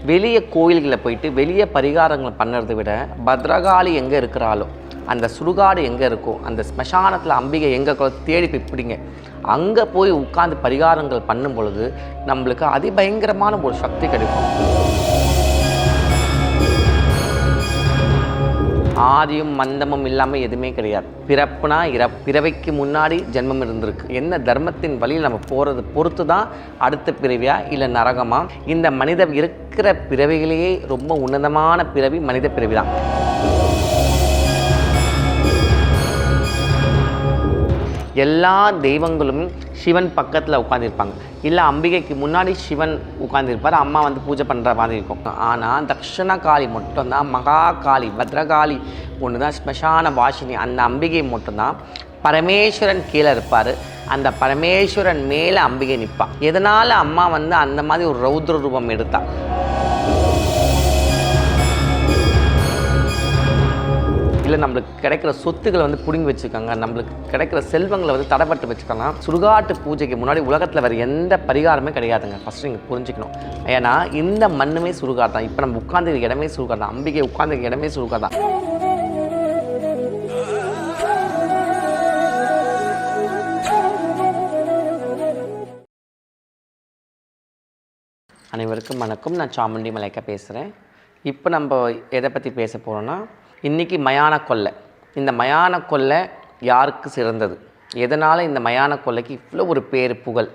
வெளியே கோயில்களில் போயிட்டு வெளியே பரிகாரங்களை பண்ணுறதை விட பத்ரகாளி எங்கே இருக்கிறாளோ, அந்த சுடுகாடு எங்கே இருக்கோ, அந்த ஸ்மசானத்தில் அம்பிகை எங்கே தேடி போய் பிடிங்க. அங்கே போய் உட்காந்து பரிகாரங்கள் பண்ணும் பொழுது நம்மளுக்கு அதிபயங்கரமான ஒரு சக்தி கிடைக்கும். ஆதியும் மந்தமும் இல்லாமல் எதுவுமே கிடையாது. பிறப்புனா பிறவைக்கு முன்னாடி ஜென்மம் இருந்திருக்கு. என்ன தர்மத்தின் வழியில் நம்ம போகிறது பொறுத்து தான் அடுத்த பிறவியா இல்லை நரகமா. இந்த மனித இருக்கிற பிறவிகளையே ரொம்ப உன்னதமான பிறவி மனித பிறவி தான். எல்லா தெய்வங்களும் சிவன் பக்கத்தில் உட்காந்துருப்பாங்க, இல்லை அம்பிகைக்கு முன்னாடி சிவன் உட்காந்துருப்பார், அம்மா வந்து பூஜை பண்ணுற மாதிரி இருக்கும். ஆனால் தக்ஷண காளி மட்டும்தான், மகா காளி பத்ரகாளி ஒன்று தான் ஸ்மசான வாசினி. அந்த அம்பிகை மட்டும்தான் பரமேஸ்வரன் கீழே இருப்பார், அந்த பரமேஸ்வரன் மேலே அம்பிகை நிற்பாள். எதனால் அம்மா வந்து அந்த மாதிரி ஒரு ரௌத்ர ரூபம் எடுத்தா? இல்லை நம்மளுக்கு கிடைக்கிற சொத்துக்களை வந்து பிடுங்கி வச்சுருக்காங்க, நம்மளுக்கு கிடைக்கிற செல்வங்களை வந்து தடைப்பட்டு வச்சுக்கலாம். சுடுகாட்டு பூஜைக்கு முன்னாடி உலகத்தில் வேறு எந்த பரிகாரமே கிடையாதுங்க. ஃபஸ்ட்டு நீங்கள் புரிஞ்சுக்கணும். ஏன்னா இந்த மண்ணுமே சுடுகாடு தான். இப்போ நம்ம உட்காந்து இடமே சுடுகாடு தான். அம்பிகை உட்காந்து இடமே சுடுகாடு தான். அனைவருக்கும் வணக்கம். நான் சாமுண்டி மலைக்கா பேசுகிறேன். இப்போ நம்ம எதை பற்றி பேச போகிறோன்னா, இன்றைக்கி மயான கொள்ளை. இந்த மயான கொள்ளை யாருக்கு சிறந்தது? எதனால் இந்த மயான கொள்ளைக்கு இவ்வளோ ஒரு பேர் புகழ்?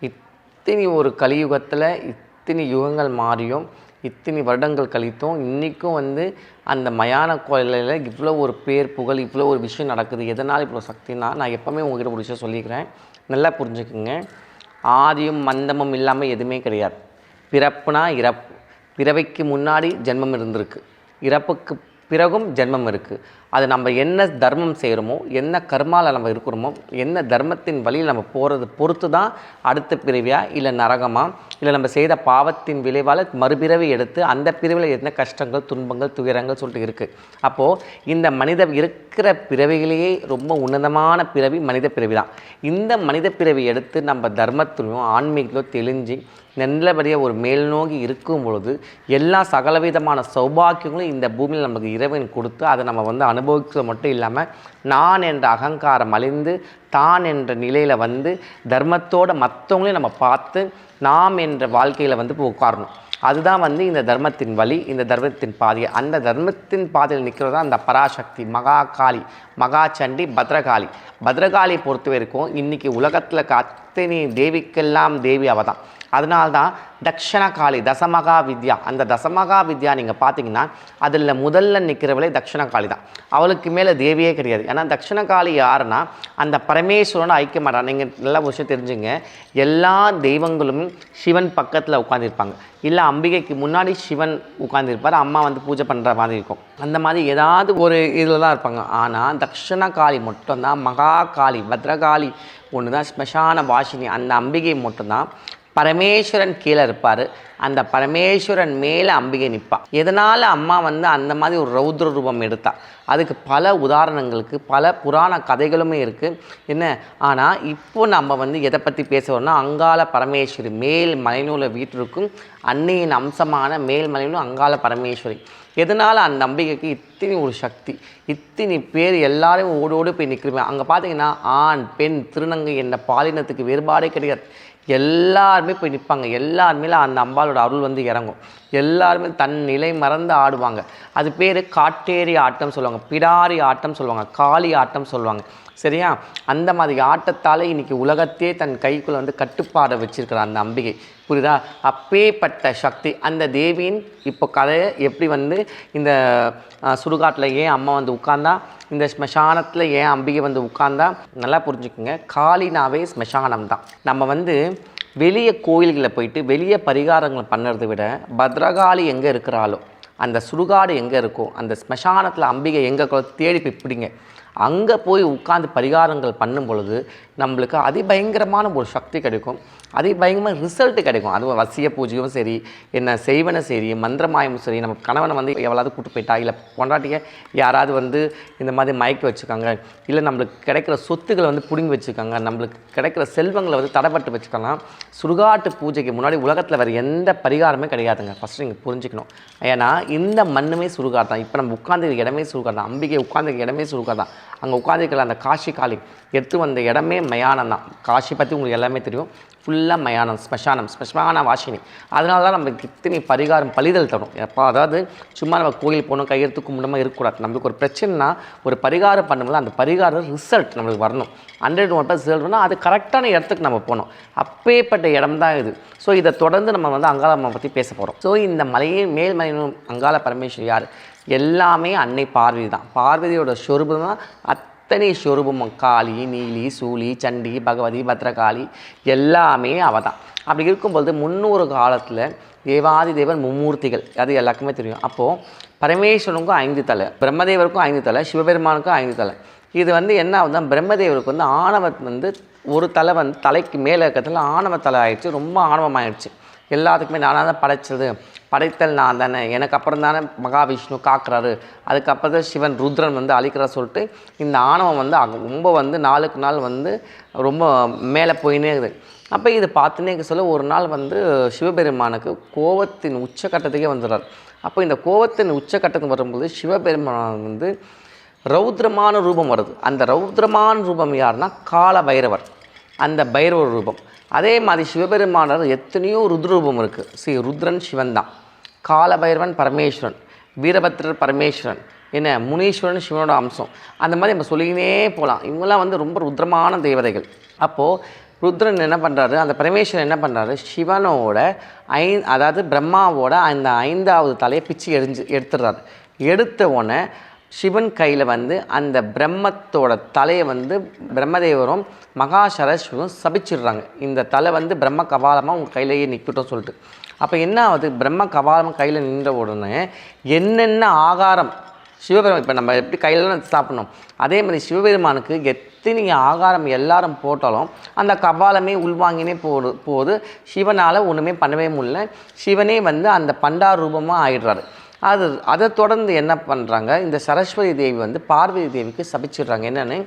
இத்தனை ஒரு கலியுகத்தில் இத்தனை யுகங்கள் மாறியும் இத்தனை வருடங்கள் கழித்தும் இன்றைக்கும் வந்து அந்த மயான கொள்ளையில் இவ்வளோ ஒரு பேர் புகழ், இவ்வளோ ஒரு விஷயம் நடக்குது. எதனால் இவ்வளோ சக்தினா, நான் எப்போவுமே உங்கள்கிட்ட ஒரு விஷயம் சொல்லிக்கிறேன், நல்லா புரிஞ்சுக்குங்க. ஆதியும் மந்தமும் இல்லாமல் எதுவுமே கிடையாது. பிறப்புனா பிறவைக்கு முன்னாடி ஜென்மம் இருந்திருக்கு, இறப்புக்கு பிறகும் ஜென்மம் இருக்குது. அது நம்ம என்ன தர்மம் செய்கிறோமோ, என்ன கர்மாவில் நம்ம இருக்கிறோமோ, என்ன தர்மத்தின் வழியில் நம்ம போகிறது பொறுத்து தான் அடுத்த பிறவியா இல்லை நரகமா, இல்லை நம்ம செய்த பாவத்தின் விளைவால் மறுபிறவி எடுத்து அந்த பிறவியில் என்ன கஷ்டங்கள் துன்பங்கள் துயரங்கள் சொல்லிட்டு இருக்குது. அப்போது இந்த மனித இருக்கிற பிறவிகளையே ரொம்ப உன்னதமான பிறவி மனித பிறவி தான். இந்த மனித பிறவி எடுத்து நம்ம தர்மத்திலையும் ஆன்மீகத்திலும் தெளிஞ்சு நல்லபடியாக ஒரு மேல் நோக்கி இருக்கும் பொழுது எல்லா சகலவிதமான சௌபாக்கியங்களும் இந்த பூமியில் நமக்கு இறைவன் கொடுத்து அதை நம்ம வந்து அனுபவிக்கிறது மட்டும் இல்லாமல் நான் என்ற அகங்காரம் அழிந்து தான் என்ற நிலையில் வந்து தர்மத்தோட மற்றவங்களையும் நம்ம பார்த்து நாம் என்ற வாழ்க்கையில் வந்து உட்காரணும். அதுதான் வந்து இந்த தர்மத்தின் வழி, இந்த தர்மத்தின் பாதை. அந்த தர்மத்தின் பாதையில் நிற்கிறது தான் அந்த பராசக்தி மகா காளி, மகா சண்டி, பத்ரகாளி. பத்ரகாளியை பொறுத்த வரைக்கும் இன்றைக்கி உலகத்தில் அத்தனை தேவிக்கெல்லாம் தேவி அவள் தான். அதனால்தான் தக்ஷண காளி தசமகா வித்யா. அந்த தசமகா வித்யா நீங்கள் பார்த்தீங்கன்னா அதில் முதல்ல நிற்கிறவளே தக்ஷண காளி தான். அவளுக்கு மேலே தேவியே கிடையாது. ஏன்னா தக்ஷண காளி யாருன்னா அந்த பரமேஸ்வரனை ஐக்கிய மாட்டான். நீங்கள் நல்ல விஷயம் தெரிஞ்சுங்க, எல்லா தெய்வங்களும் சிவன் பக்கத்தில் உட்காந்துருப்பாங்க, இல்லை அம்பிகைக்கு முன்னாடி சிவன் உட்காந்துருப்பார், அம்மா வந்து பூஜை பண்ணுற மாதிரி இருக்கும். அந்த மாதிரி ஏதாவது ஒரு இதில் தான் இருப்பாங்க. ஆனால் தக்ஷண காளி மட்டும்தான், மகா காளி பத்ரகாளி ஒன்று தான் ஸ்மசான வாசினி. அந்த அம்பிகை மட்டும்தான் பரமேஸ்வரன் கீழே இருப்பார், அந்த பரமேஸ்வரன் மேலே அம்பிகை நிற்பாள். எதனால் அம்மா வந்து அந்த மாதிரி ஒரு ரௌத்ர ரூபம் எடுத்தா? அதுக்கு பல உதாரணங்களுக்கு பல புராண கதைகளுமே இருக்குது. என்ன ஆனால் இப்போ நம்ம வந்து எதை பற்றி பேசுகிறோம்னா, அங்காள பரமேஸ்வரி மேல் மலைநூல வீட்டிற்கும் அன்னையின் அம்சமான மேல் மலைநூல் அங்காள பரமேஸ்வரி. எதனால் அந்த நம்பிக்கைக்கு இத்தனை ஒரு சக்தி, இத்தனை பேர் எல்லாரும் ஓடோடு போய் நிற்கிறோமே. அங்கே பார்த்தீங்கன்னா ஆண் பெண் திருநங்கை என்ற பாலினத்துக்கு வேறுபாடே கிடையாது. எல்லாருமே போய் நிற்பாங்க. எல்லாருமே அந்த அம்பாளோட அருள் வந்து இறங்கும். எல்லாருமே தன் நிலை மறந்து ஆடுவாங்க. அது பேர் காட்டேரி ஆட்டம் சொல்லுவாங்க, பிடாரி ஆட்டம் சொல்லுவாங்க, காளி ஆட்டம் சொல்லுவாங்க. சரியா? அந்த மாதிரி ஆட்டத்தால் இன்றைக்கி உலகத்தையே தன் கைக்குள்ளே வந்து கட்டுப்பாடை வச்சுருக்கிற அந்த அம்பிகை. புரியுதா? அப்பேற்பட்ட சக்தி அந்த தேவியின் இப்போ கதையை எப்படி வந்து இந்த சுடுகாட்டில் ஏன் அம்மா வந்து உட்கார்ந்தா, இந்த ஸ்மசானத்தில் ஏன் அம்பிகை வந்து உட்கார்ந்தா, நல்லா புரிஞ்சுக்குங்க. காளினாவே ஸ்மசானம் தான். நம்ம வந்து வெளியே கோயில்களில் போயிட்டு வெளியே பரிகாரங்கள் பண்ணுறதை விட பத்ரகாளி எங்கே இருக்கிறாளோ, அந்த சுடுகாடு எங்கே இருக்கோ, அந்த ஸ்மசானத்தில் அம்பிகை எங்கே தேடி போய் பிடிங்க. அங்கே போய் உட்காந்து பரிகாரங்கள் பண்ணும் பொழுது நம்மளுக்கு அதிபயங்கரமான ஒரு சக்தி கிடைக்கும், அதிபயங்கரமான ரிசல்ட்டு கிடைக்கும். அதுவும் வசிய பூஜையும் சரி, என்ன செய்வன சரி, மந்திரமாயமும் சரி, நம்ம கணவனை வந்து எவ்வளவு கூட்டு போயிட்டா, இல்லை பொண்டாட்டியை யாராவது வந்து இந்த மாதிரி மயக்கி வச்சுருக்காங்க, இல்லை நம்மளுக்கு கிடைக்கிற சொத்துக்களை வந்து பிடுங்கி வச்சுருக்காங்க, நம்மளுக்கு கிடைக்கிற செல்வங்களை வந்து தடைப்பட்டு வச்சுக்கலாம். சுடுகாட்டு பூஜைக்கு முன்னாடி உலகத்தில் வேறு எந்த பரிகாரமே கிடையாதுங்க. ஃபஸ்ட்டு நீங்கள் புரிஞ்சுக்கணும். ஏன்னா இந்த மண்ணுமே சுடுகாடு தான். இப்போ நம்ம உட்காந்துருக்க இடமே சுடுகாடு தான். அம்பிகை உட்காந்துருக்க இடமே சுடுகாடு தான். அங்கே உட்காந்துருக்கல அந்த காஷி காளி எடுத்து வந்த இடமே மயானம் தான். காஷி பற்றி உங்களுக்கு எல்லாமே தெரியும். ஃபுல்லாக மயானம், ஸ்மசான வாசினி. அதனால தான் நம்மளுக்கு இத்தனை பரிகாரம் பலிதல் தரும். எப்போ அதாவது சும்மா நம்ம கோயில் போகணும், கையெழுத்து கும்பிடாமல் இருக்கக்கூடாது. நம்மளுக்கு ஒரு பிரச்சனைனா ஒரு பரிகாரம் பண்ணும்போது அந்த பரிகாரம் ரிசல்ட் நம்மளுக்கு வரணும். 100% ரிசல்ட் வரணும். அது கரெக்டான இடத்துக்கு நம்ம போகணும். அப்பேற்பட்ட இடம் தான் இது. ஸோ இதை தொடர்ந்து நம்ம வந்து அங்காளம்மா பற்றி பேச போகிறோம். ஸோ இந்த மலையின் மேல்மலையின் அங்காள பரமேஸ்வரி யார்? எல்லாமே அன்னை பார்வதி தான். பார்வதியோட ஸ்வரூபம் தான் அத்தனை ஸ்வரூபம். காளி, நீலி, சூலி, சண்டி, பகவதி, பத்ரகாளி எல்லாமே அவள் தான். அப்படி இருக்கும்போது 300 காலத்தில் தேவாதி தேவன் மும்மூர்த்திகள், அது எல்லாருக்குமே தெரியும். அப்போது பரமேஸ்வரனுக்கும் 5 தலை, பிரம்மதேவருக்கும் 5 தலை, சிவபெருமானுக்கும் 5 தலை. இது வந்து என்ன ஆகுதுன்னா, பிரம்மதேவருக்கு வந்து ஆணவம் வந்து ஒரு தலை வந்து தலைக்கு மேலே இருக்கிறதுல ஆணவ தலை ஆகிடுச்சு, ரொம்ப ஆணவமாகிடுச்சு. எல்லாத்துக்குமே நானாக தான் படைச்சது, படைத்தல் நான் தானே, எனக்கு அப்புறம் தானே மகாவிஷ்ணு காக்குறாரு, அதுக்கப்புறம் தான் சிவன் ருத்ரன் வந்து அழிக்கிறார் சொல்லிட்டு இந்த ஆணவம் வந்து ரொம்ப வந்து நாளுக்கு நாள் வந்து ரொம்ப மேலே போயினே இருக்குது. அப்போ இது பார்த்துனே சொல்ல ஒரு நாள் வந்து சிவபெருமானுக்கு கோபத்தின் உச்சக்கட்டத்துக்கே வந்துடுறார். அப்போ இந்த கோபத்தின் உச்சக்கட்டத்துக்கு வரும்போது சிவபெருமான் வந்து ரௌத்ரமான ரூபம் வருது. அந்த ரௌத்ரமான ரூபம் யாருன்னா கால பைரவர், அந்த பைரவர் ரூபம். அதே மாதிரி சிவபெருமானர் எத்தனையோ ருத்ரரூபம் இருக்குது. ருத்ரன் சிவன் தான், கால பைரவன் பரமேஸ்வரன், வீரபத்ரர் பரமேஸ்வரன், என்ன முனீஸ்வரன் சிவனோட அம்சம். அந்த மாதிரி நம்ம சொல்லிக்கினே போகலாம். இவங்கெல்லாம் வந்து ரொம்ப ருத்ரமான தேவதைகள். அப்போது ருத்ரன் என்ன பண்ணுறாரு, அந்த பரமேஸ்வரன் என்ன பண்ணுறாரு, சிவனோட அதாவது பிரம்மாவோட அந்த 5வது தலையை பிச்சு எடுத்துடுறாரு. எடுத்த உடனே சிவன் கையில் வந்து அந்த பிரம்மத்தோட தலையை வந்து பிரம்மதேவரும் மகா சரஸ்வரும் சபிச்சிடுறாங்க. இந்த தலை வந்து பிரம்ம கபாலமாக உங்கள் கையிலேயே நிற்கட்டும் சொல்லிட்டு. அப்போ என்ன ஆகுது, பிரம்ம கபாலமாக கையில் நின்ற உடனே என்னென்ன ஆகாரம் சிவபெருமான், இப்போ நம்ம எப்படி கையில் சாப்பிட்ணும், அதே மாதிரி சிவபெருமானுக்கு எத்தனை ஆகாரம் எல்லாரும் போட்டாலும் அந்த கபாலமே உள்வாங்கினே போது சிவனால் ஒன்றுமே பண்ணவே முடியல. சிவனே வந்து அந்த பண்டார் ரூபமாக ஆயிடுறாரு. அதை தொடர்ந்து என்ன பண்ணுறாங்க, இந்த சரஸ்வதி தேவி வந்து பார்வதி தேவிக்கு சபிச்சிடுறாங்க. என்னென்னு,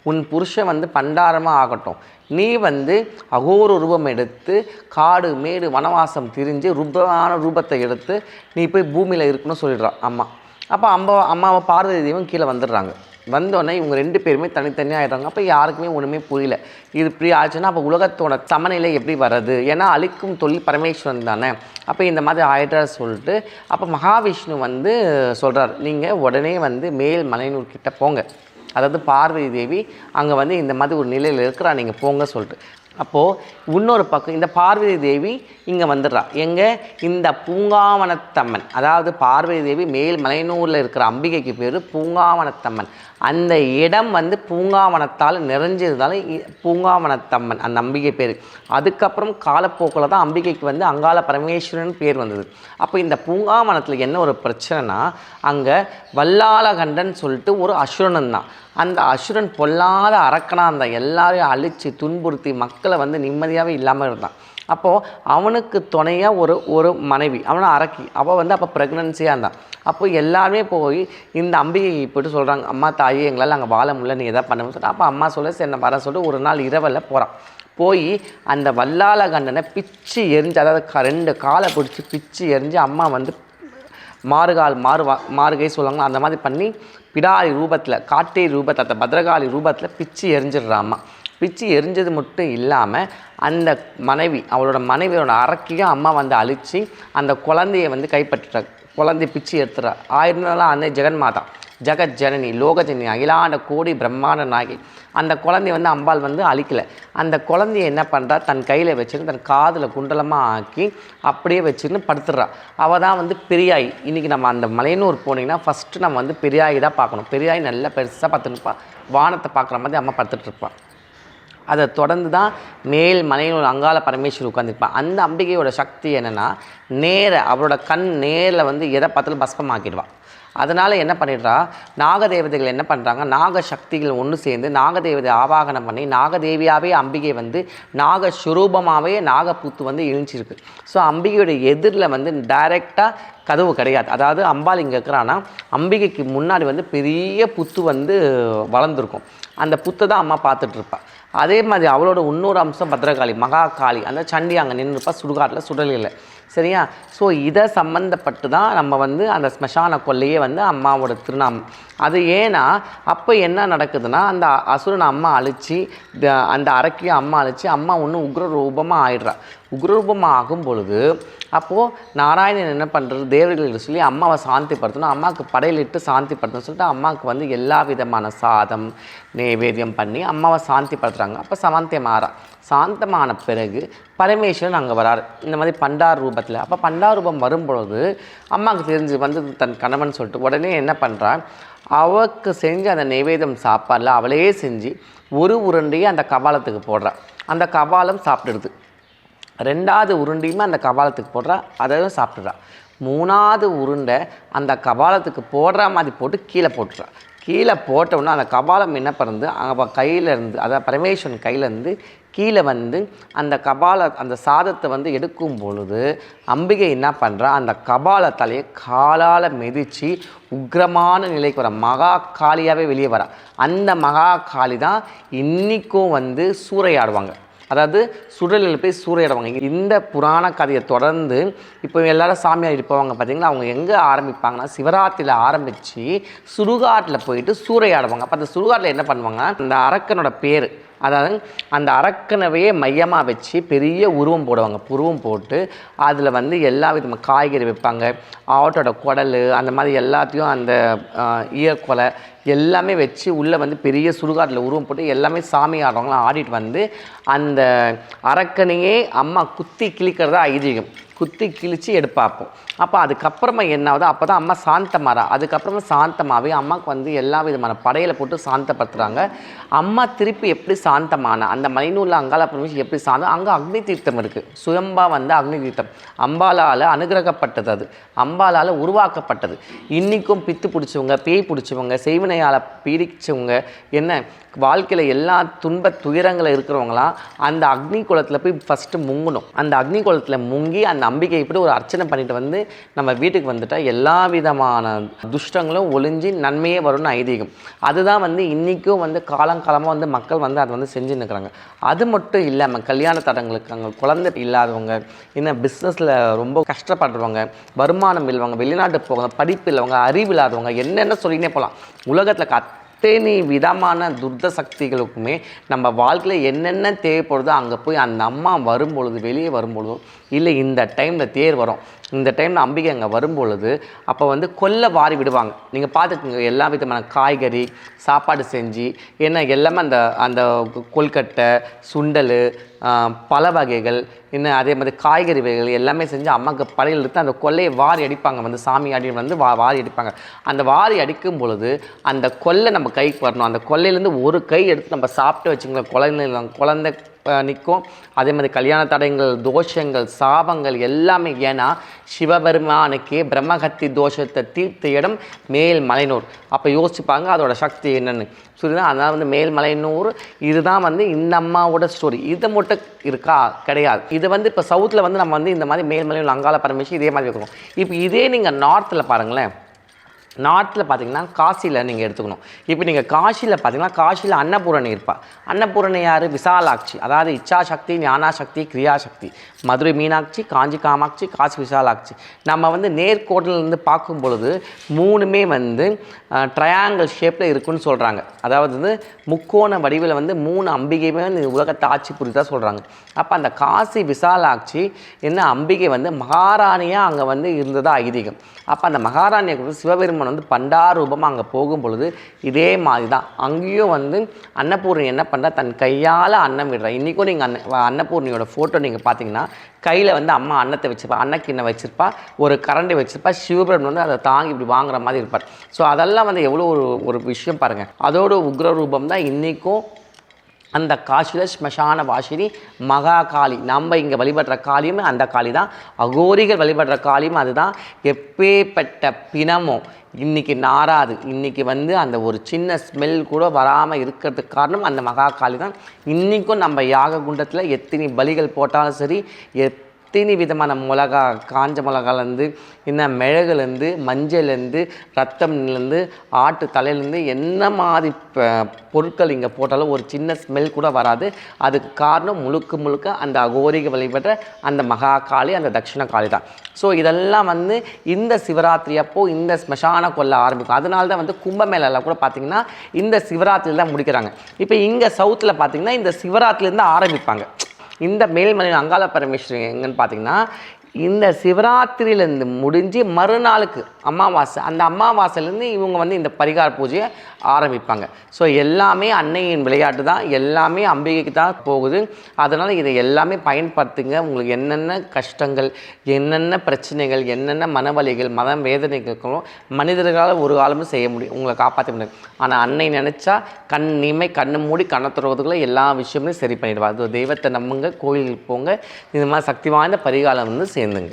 உன் புருஷன் வந்து பண்டாரமாக ஆகட்டும், நீ வந்து அகோர ரூபம் எடுத்து காடு மேடு வனவாசம் திரிஞ்சு ருத்ரமான ரூபத்தை எடுத்து நீ போய் பூமியில் இருக்கணும்னு சொல்லிடுறான் அம்மா. அப்போ அம்மாவை பார்வதி தேவன் கீழே வந்துடுறாங்க. வந்தோடனே இவங்க 2 பேருமே தனித்தனியாக ஆகிடுறாங்க. அப்போ யாருக்குமே ஒன்றுமே புரியல. இது இப்படி ஆச்சுன்னா அப்போ உலகத்தோட சமநிலை எப்படி வர்றது, ஏன்னா அழிக்கும் தொழில் பரமேஸ்வரன் தானே. அப்போ இந்த மாதிரி ஆயிடுற சொல்லிட்டு அப்போ மகாவிஷ்ணு வந்து சொல்கிறார், நீங்கள் உடனே வந்து மேல் மலையனூர் கிட்ட போங்க, அதாவது பார்வதி தேவி அங்கே வந்து இந்த மாதிரி ஒரு நிலையில் இருக்கிறா, நீங்கள் போங்க சொல்லிட்டு. அப்போது இன்னொரு பக்கம் இந்த பார்வதி தேவி இங்கே வந்துடுறா. எங்கே, இந்த பூங்காவனத்தம்மன், அதாவது பார்வதி தேவி மேல் மலையனூரில் இருக்கிற அம்பிகைக்கு பேர் பூங்காவனத்தம்மன். அந்த இடம் வந்து பூங்காவனத்தால் நிறைஞ்சதுனால பூங்காவனத்தம்மன் அந்த அம்பிகை பேர். அதுக்கப்புறம் காலப்போக்கில் தான் அம்பிகைக்கு வந்து அங்காள பரமேஸ்வரன் பேர் வந்தது. அப்போ இந்த பூங்காவனத்தில் என்ன ஒரு பிரச்சனைனா, அங்கே வல்லாளகண்டன் சொல்லிட்டு ஒரு அசுரன் தான். அந்த அசுரன் பொல்லாத அரக்கனாக இருந்தான், எல்லாரையும் அழித்து துன்புறுத்தி மக்களை வந்து நிம்மதியாகவே இல்லாமல் இருந்தான். அப்போது அவனுக்கு துணையாக ஒரு மனைவி, அவனை அரக்கி, அவள் வந்து அப்போ ப்ரெக்னன்சியாக இருந்தான். அப்போ எல்லாருமே போய் இந்த அம்பிகை போய்ட்டு சொல்கிறாங்க, அம்மா தாயே எங்களால் அங்கே வாழ முடியல, நீ எதாவது பண்ண சொல்லிட்டு. அப்போ அம்மா சொல்ல சரி நான் வர சொல்லிட்டு ஒரு நாள் இரவில் போகிறான். போய் அந்த வல்லாளகண்டனை பிச்சு எரிஞ்சு, அதாவது 2 காலை பிடிச்சி பிச்சு எரிஞ்சு அம்மா வந்து மாறுகை சொல்லுவாங்க, அந்த மாதிரி பண்ணி பிடாரி ரூபத்தில், காட்டை ரூபத்தில், அந்த பத்ரகாளி ரூபத்தில் பிச்சு எரிஞ்சிடுறாம்மா. பிச்சு எரிஞ்சது மட்டும் இல்லாமல் அந்த மனைவி, அவளோட மனைவியோட அரக்கியும் அம்மா வந்து அழித்து அந்த குழந்தையை வந்து கைப்பற்றுறாங்க. குழந்தைய பிச்சு எடுத்துறா. 1000 நாளாக அந்த ஜெகன்மாதா, ஜெகத் ஜனனி, லோகஜனி, அகிலாண்ட கோடி பிரம்மாண்ட நாயகி. அந்த குழந்தைய வந்து அம்பாள் வந்து அழிக்கலை. அந்த குழந்தைய என்ன பண்ணுறா, தன் கையில் வச்சுன்னு தன் காதில் குண்டலமாக ஆக்கி அப்படியே வச்சுன்னு படுத்துடுறா. அவள் தான் வந்து பெரியாய். இன்றைக்கி நம்ம அந்த மலையனூர் போனீங்கன்னா ஃபஸ்ட்டு நம்ம வந்து பெரியாய் தான் பார்க்கணும். பெரியாய் நல்லா பெருசாக பார்த்துட்டுருப்பா, வானத்தை பார்க்குற மாதிரி அம்மா படுத்துட்ருப்பாள். அதை தொடர்ந்து தான் மேல் மலையனூர் அங்காள பரமேஸ்வரி உட்காந்துருப்பாள். அந்த அம்பிகையோட சக்தி என்னென்னா, அவளோட கண் நேரில் வந்து எதை பார்த்தாலும் பஸ்பமாக்கிடுவாள். அதனால் என்ன பண்ணிடுறா, நாகதேவதைகள் என்ன பண்ணுறாங்க, நாகசக்திகள் ஒன்று சேர்ந்து நாகதேவதை ஆவாகனம் பண்ணி நாகதேவியாகவே அம்பிகை வந்து நாகஸ்வரூபமாகவே நாகப்புத்து வந்து இழிச்சிருக்கு. ஸோ அம்பிகையோட எதிரில் வந்து டைரெக்டாக கதவு கிடையாது. அதாவது அம்பாள் இங்கே இருக்கிறான்னா அம்பிகைக்கு முன்னாடி வந்து பெரிய புத்து வந்து வளர்ந்துருக்கும். அந்த புத்தை தான் அம்மா பார்த்துட்ருப்பாள். அதே மாதிரி அவளோட இன்னொரு அம்சம் பத்ரகாளி, மகாகாளி, அந்த சண்டி அங்கே நின்றுப்பா சுடுகாட்டில் சுடலில். சரியா? ஸோ இதை சம்மந்தப்பட்டு தான் நம்ம வந்து அந்த ஸ்மசான கொல்லையே வந்து அம்மாவோட திருநாமம். அது ஏன்னா அப்போ என்ன நடக்குதுன்னா, அந்த அசுரனை அம்மா அழித்து அந்த அரக்கியும் அம்மா அழித்து அம்மா ஒன்று உக்ர ரூபமாக ஆயிடுறா. உக்ரரூபமாக ஆகும் பொழுது அப்போது நாராயணன் என்ன பண்ணுறது, தேவர்கள் சொல்லி அம்மாவை சாந்திப்படுத்தணும், அம்மாவுக்கு படையிலிட்டு சாந்திப்படுத்தணும்னு சொல்லிட்டு அம்மாவுக்கு வந்து எல்லா விதமான சாதம் நைவேத்தியம் பண்ணி அம்மாவை சாந்திப்படுத்துகிறாங்க. அப்போ சாந்தியமாறா. சாந்தமான பிறகு பரமேஸ்வரன் அங்கே வராரு இந்த மாதிரி பண்டார் ரூபத்தில். அப்போ பண்டார் ரூபம் வரும்பொழுது அம்மாவுக்கு தெரிஞ்சு வந்து தன் கணவன் சொல்லிட்டு உடனே என்ன பண்ணுறான், அவளுக்கு செஞ்சு அந்த நைவேத்தியம் சாப்பாடில் அவளே செஞ்சு ஒரு உருண்டையை அந்த கபாலத்துக்கு போடுறான். அந்த கபாலம் சாப்பிடுது. 2வது உருண்டையுமே அந்த கபாலத்துக்கு போடுறா, அதையும் சாப்பிட்றா. 3வது உருண்டை அந்த கபாலத்துக்கு போடுற மாதிரி போட்டு கீழே போட்டுறா. கீழே போட்டோன்னா அந்த கபாலம் என்ன பண்ணுறது, அவள் கையிலேருந்து, அதாவது பரமேஸ்வரன் கையிலேருந்து கீழே வந்து அந்த அந்த சாதத்தை வந்து எடுக்கும் பொழுது அம்பிகை என்ன பண்ணுறா, அந்த கபால தலையை காலால் மிதித்து உக்ரமான நிலைக்கு வர மகா காளியாகவே வெளியே வரா. அந்த மகா காளி தான் இன்றைக்கும் வந்து சூறையாடுவாங்க. அதாவது சுடலில் போய் சூறையாடுவாங்க. இந்த புராண கதையை தொடர்ந்து இப்போ எல்லாரும் சாமியார் இருப்பவங்க பார்த்திங்களா, அவங்க எங்கே ஆரம்பிப்பாங்கன்னா சிவராத்திரியில் ஆரம்பித்து சுடுகாட்டில் போயிட்டு சூறையாடுவாங்க. அப்போ அந்த சுடுகாட்டில் என்ன பண்ணுவாங்க, அந்த அரக்கனோட பேர், அதாவது அந்த அரக்கனவையே மையமாக வச்சு பெரிய உருவம் போடுவாங்க. உருவம் போட்டு அதில் வந்து எல்லா விதமாக காய்கறி வைப்பாங்க, ஆட்டோட குடல், அந்த மாதிரி எல்லாத்தையும் அந்த ஈரக்கொலை எல்லாமே வச்சு உள்ளே வந்து பெரிய சுடுகாட்டில் உருவம் போட்டு எல்லாமே சாமி ஆடுறவங்களாம் ஆடிட்டு வந்து அந்த அரக்கனையே அம்மா குத்தி கிழிக்கிறதா ஐதீகம். குத்தி கிழித்து எடுப்பாப்போம். அப்போ அதுக்கப்புறமா என்ன ஆகுது, அப்போ தான் அம்மா சாந்தமாறா. அதுக்கப்புறமா சாந்தமாகவே அம்மாவுக்கு வந்து எல்லா விதமான படையில் போட்டு சாந்தப்படுத்துகிறாங்க. அம்மா திருப்பி எப்படி சாந்தமான அந்த மலைநூலில் அங்காள பரமேஸ்வரி எப்படி சாந்தம், அங்கே அக்னி தீர்த்தம் இருக்குது. சுயம்பா வந்து அக்னி தீர்த்தம் அம்பாளால் அனுகிரகப்பட்டது, அது அம்பாளால் உருவாக்கப்பட்டது. இன்றைக்கும் பித்து பிடிச்சவங்க, பேய் பிடிச்சவங்க, செய்வினையால் பீடிச்சவங்க, என்ன வாழ்க்கையில் எல்லா துன்ப துயரங்களை இருக்கிறவங்களாம் அந்த அக்னி குளத்தில் போய் ஃபஸ்ட்டு முங்கணும். அந்த அக்னி குளத்தில் முங்கி அந்த அம்பிகை இப்படி ஒரு அர்ச்சனை பண்ணிட்டு வந்து நம்ம வீட்டுக்கு வந்துட்டால் எல்லா விதமான துஷ்டங்களும் ஒளிஞ்சு நன்மையே வரும்னு ஐதீகம். அதுதான் வந்து இன்றைக்கும் வந்து காலங்காலமாக வந்து மக்கள் வந்து அதை வந்து செஞ்சுன்னு இருக்கிறாங்க. அது மட்டும் இல்லாமல் கல்யாண தடங்களுக்கு அங்கே குழந்தை இல்லாதவங்க, இன்னும் பிஸ்னஸில் ரொம்ப கஷ்டப்படுறவங்க, வருமானம் இல்லவங்க, வெளிநாட்டு போவாங்க, படிப்பு இல்லவங்க, அறிவு இல்லாதவங்க, என்னென்ன சொல்லினே போகலாம். உலகத்தில் அத்தனை விதமான துர்த சக்திகளுக்குமே நம்ம வாழ்க்கையில் என்னென்ன தேவைப்படுதோ அங்கே போய் அந்த அம்மா வரும்பொழுது, வெளியே வரும்பொழுதோ, இல்லை இந்த டைமில் தேர் வரும், இந்த டைமில் அம்பிகை அங்கே வரும்பொழுது அப்போ வந்து கொல்லை வாரி விடுவாங்க. நீங்கள் பார்த்துக்குங்க, எல்லா விதமான காய்கறி சாப்பாடு செஞ்சு என்ன எல்லாமே அந்த அந்த கொல்கட்டை, சுண்டல், பல வகைகள், இன்னும் அதே மாதிரி காய்கறி வகைகள் எல்லாமே செஞ்சு அம்மாவுக்கு படையில் எடுத்து அந்த கொல்லையை வாரி அடிப்பாங்க. வந்து சாமி அடி வந்து வாரி அடிப்பாங்க. அந்த வாரி அடிக்கும் பொழுது அந்த கொல்லை நம்ம கைக்கு வரணும். அந்த கொல்லையிலேருந்து ஒரு கை எடுத்து நம்ம சாப்பிட்டு வச்சுங்களேன், குழந்தை நிற்கும். அதே மாதிரி கல்யாண தடங்கள், தோஷங்கள், சாபங்கள் எல்லாமே. ஏன்னா சிவபெருமானுக்கே பிரம்மஹத்தி தோஷத்தை தீர்த்த இடம் மேல்மலையனூர். அப்போ யோசிச்சுப்பாங்க அதோட சக்தி என்னென்னு சொல்லிதான். அதனால் வந்து மேல்மலையனூர் இதுதான் வந்து இந்த அம்மாவோட ஸ்டோரி. இது மட்டும் இருக்கா? கிடையாது. இது வந்து இப்போ சவுத்தில் வந்து நம்ம வந்து இந்த மாதிரி மேல்மலையனூர் அங்காள பரமேஸ்வரி இதே மாதிரி வைக்கணும். இப்போ இதே நீங்கள் நார்த்தில் பாருங்களேன், நார்த்தில் பார்த்தீங்கன்னா காசியில் நீங்கள் எடுத்துக்கணும். இப்போ நீங்கள் காசியில் பார்த்தீங்கன்னா காசியில் அன்னபூரணி இருப்பாள். அன்னபூரணி யார்? விசாலாட்சி. அதாவது இச்சாசக்தி, ஞானாசக்தி, கிரியாசக்தி. மதுரை மீனாட்சி, காஞ்சி காமாட்சி, காசி விசாலாட்சி. நம்ம வந்து நேர்கோட்டிலேருந்து பார்க்கும் பொழுது மூணுமே வந்து ட்ரையாங்கிள் ஷேப்பில் இருக்குன்னு சொல்கிறாங்க. அதாவது வந்து முக்கோண வடிவில் வந்து 3 அம்பிகையுமே வந்து உலகத்தை ஆட்சி புரிதா சொல்கிறாங்க. அப்போ அந்த காசி விசாலாட்சி என்ன அம்பிகை வந்து மகாராணியாக அங்கே வந்து இருந்ததா ஐதீகம். அப்போ அந்த மகாராணியை குறித்து சிவபெருமான் வந்து பண்டார ரூபமாக அங்கே போகும் பொழுது இதே மாதிரி தான் அங்கேயும் வந்து அன்னபூர்ணி என்ன பண்ணுறா, தன் கையால் அன்னம் விடுறா. இன்றைக்கும் நீங்கள் அன்னபூர்ணியோட ஃபோட்டோ நீங்கள் பார்த்தீங்கன்னா கையில் வந்து அம்மா அன்னத்தை வச்சுருப்பா, அன்னக்கிண்ணை வச்சுருப்பா, ஒரு கரண்டி வச்சுருப்பா. சிவபெருமான் வந்து அதை தாங்கி இப்படி வாங்குற மாதிரி இருப்பார். ஸோ அதெல்லாம் வந்து எவ்வளோ ஒரு விஷயம் பாருங்கள். அதோட உக்ர ரூபம் தான் இன்றைக்கும் அந்த காசியில் ஸ்மசான வாசினி மகா காளி. நம்ம இங்கே வழிபடுற காளியும் அந்த காளி தான், அகோரிகள் வழிபடுற காளியும் அதுதான். எப்பேற்பட்ட பிணமோ இன்றைக்கி நாராது. இன்றைக்கி அந்த ஒரு சின்ன ஸ்மெல் கூட வராமல் இருக்கிறதுக்கு காரணம் அந்த மகா காளி தான். இன்றைக்கும் நம்ம யாக குண்டத்தில் எத்தனை பலிகள் போட்டாலும் சரி, எத்தனை விதமான மிளகா, காஞ்ச மிளகாலேருந்து இன்னும் மிளகுலேருந்து மஞ்சள்லேருந்து ரத்தம்லேருந்து ஆட்டு தலையிலேருந்து என்ன மாதிரி பொருட்கள் இங்கே போட்டாலும் ஒரு சின்ன ஸ்மெல் கூட வராது. அதுக்கு காரணம் முழுக்க முழுக்க அந்த அகோரிக வழிபடுற அந்த மகா காளி, அந்த தட்சிண காளி தான். ஸோ இதெல்லாம் இந்த சிவராத்திரி அப்போ இந்த ஸ்மசான கொல்லை ஆரம்பிக்கும். அதனால தான் கும்பமேளாவில் கூட பார்த்திங்கன்னா இந்த சிவராத்திரியில் தான் முடிக்கிறாங்க. இப்போ இங்கே சவுத்தில் பார்த்திங்கன்னா இந்த சிவராத்திரிலேருந்து ஆரம்பிப்பாங்க. இந்த மேல்மலை அங்காள பரமேஸ்வரி எங்கன்னு பார்த்தீங்கன்னா இந்த சிவராத்திரியிலேருந்து முடிஞ்சு மறுநாளுக்கு அமாவாசை, அந்த அமாவாசைலேருந்து இவங்க இந்த பரிகார பூஜையை ஆரம்பிப்பாங்க. ஸோ எல்லாமே அன்னையின் விளையாட்டு தான், எல்லாமே அம்பிகைக்கு தான் போகுது. அதனால் இதை எல்லாமே பயன்படுத்துங்க. உங்களுக்கு என்னென்ன கஷ்டங்கள், என்னென்ன பிரச்சனைகள், என்னென்ன மனவலிகள், மன வேதனைகளுக்கும் மனிதர்களால் ஒரு காலமும் செய்ய முடியும், உங்களை காப்பாற்ற முடியும். ஆனால் அன்னை நினச்சா கண்ணு மூடி கண்ணை துறவதுக்குள்ளே எல்லா விஷயமும் சரி பண்ணிடுவார். அது தெய்வத்தை நம்புங்க, கோயிலுக்கு போங்க, இந்த மாதிரி சக்தி வாய்ந்த பரிகாரம் சேர்ந்துங்க.